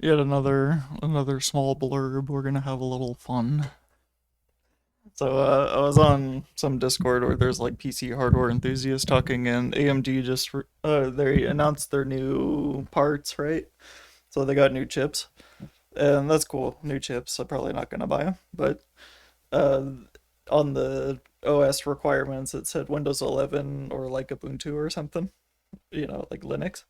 yet another small blurb. We're gonna have a little fun. So I was on some Discord where there's like PC hardware enthusiasts talking, and AMD just they announced their new parts, right? So they got new chips, and that's cool. New chips. I'm probably not gonna buy them, but uh, on the OS requirements, it said Windows 11 or like Ubuntu or something, like Linux.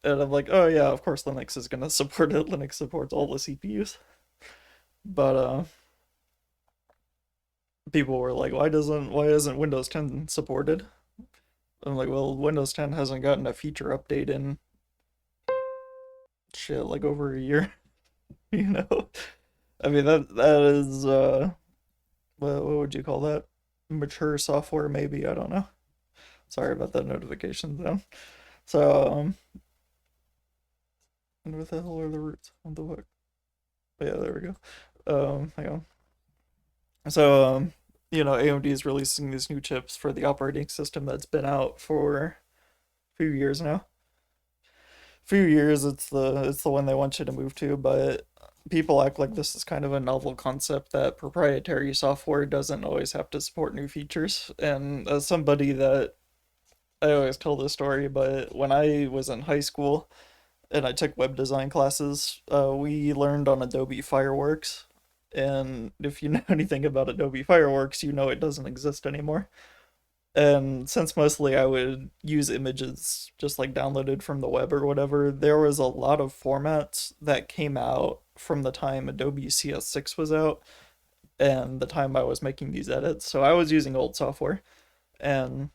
And I'm like, oh yeah, of course Linux is gonna support it. Linux supports all the CPUs. But people were like, why isn't Windows 10 supported? I'm like, well, Windows 10 hasn't gotten a feature update in shit like over a year, you know. I mean that is what would you call that? Mature software maybe, I don't know. Sorry about that notification then. So what the hell are the roots? What the fuck? But yeah, there we go. Hang on. So, AMD is releasing these new chips for the operating system that's been out for a few years now. Few years, it's the one they want you to move to, but people act like this is kind of a novel concept that proprietary software doesn't always have to support new features. And as somebody that I always tell this story, but when I was in high school and I took web design classes, we learned on Adobe Fireworks. And if you know anything about Adobe Fireworks, you know it doesn't exist anymore. And since mostly I would use images just like downloaded from the web or whatever, there was a lot of formats that came out from the time Adobe CS6 was out and the time I was making these edits. So I was using old software. And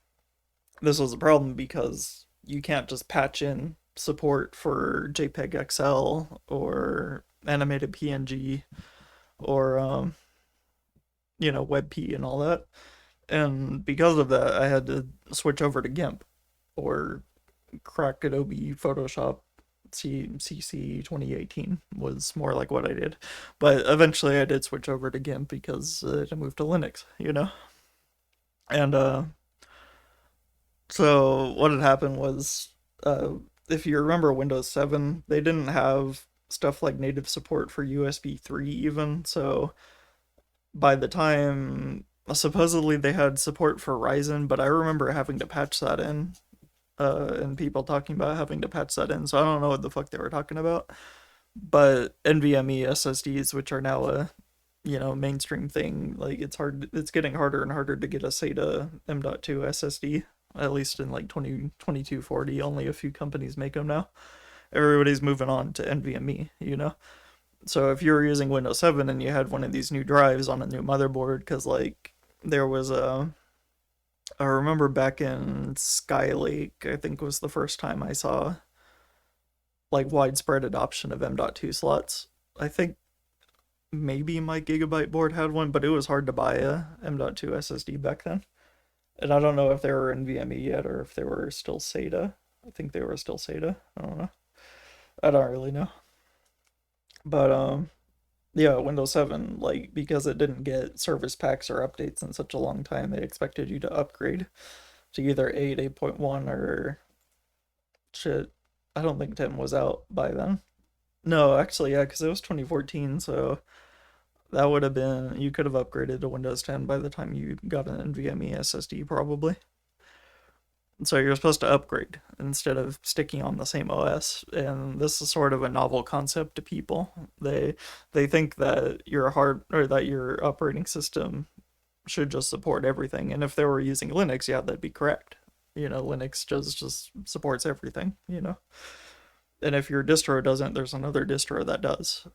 this was a problem because you can't just patch in support for JPEG XL or animated PNG or WebP and all that. And because of that, I had to switch over to GIMP or crack Adobe Photoshop. CC 2018 was more like what I did. But eventually I did switch over to GIMP because I moved to Linux. And so what had happened was, uh, if you remember Windows 7, they didn't have stuff like native support for USB 3 even. So by the time supposedly they had support for Ryzen, but I remember having to patch that in, and people talking about having to patch that in. So I don't know what the fuck they were talking about. But NVMe SSDs, which are now a mainstream thing, like it's getting harder and harder to get a SATA M.2 SSD. At least in like 2240, only a few companies make them now. Everybody's moving on to NVMe. So if you were using Windows 7 and you had one of these new drives on a new motherboard, because like there was I remember back in Skylake, I think was the first time I saw like widespread adoption of M.2 slots. I think maybe my Gigabyte board had one, but it was hard to buy a M.2 SSD back then. And I don't know if they were NVMe yet or if they were still SATA. I think they were still SATA. I don't know. I don't really know. But yeah, Windows 7, like, because it didn't get service packs or updates in such a long time, they expected you to upgrade to either 8, 8.1, or shit. I don't think 10 was out by then. No, actually, yeah, because it was 2014, so that would have been, you could have upgraded to Windows 10 by the time you got an NVMe SSD, probably. So you're supposed to upgrade instead of sticking on the same OS, and this is sort of a novel concept to people. They think that your operating system should just support everything, and if they were using Linux, yeah, that'd be correct. Linux just supports everything. And if your distro doesn't, there's another distro that does.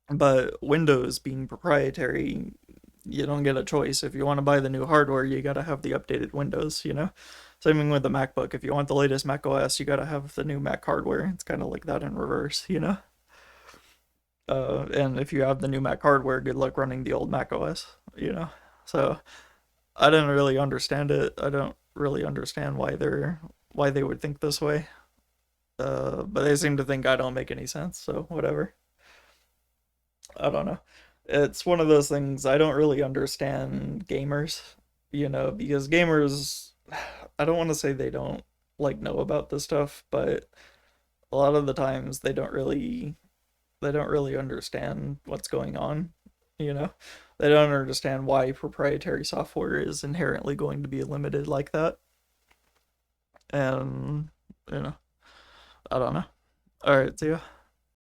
But Windows being proprietary, you don't get a choice. If you want to buy the new hardware, you gotta have the updated Windows. Same with the MacBook. If you want the latest Mac OS, you gotta have the new Mac hardware. It's kind of like that in reverse. And if you have the new Mac hardware, good luck running the old Mac OS. So I didn't really understand it. I don't really understand why they would think this way. But they seem to think I don't make any sense. So whatever. I don't know. It's one of those things I don't really understand gamers, because gamers, I don't want to say they don't like know about this stuff, but a lot of the times they don't really understand what's going on, you know? They don't understand why proprietary software is inherently going to be limited like that. And, you know, I don't know. All right, see ya.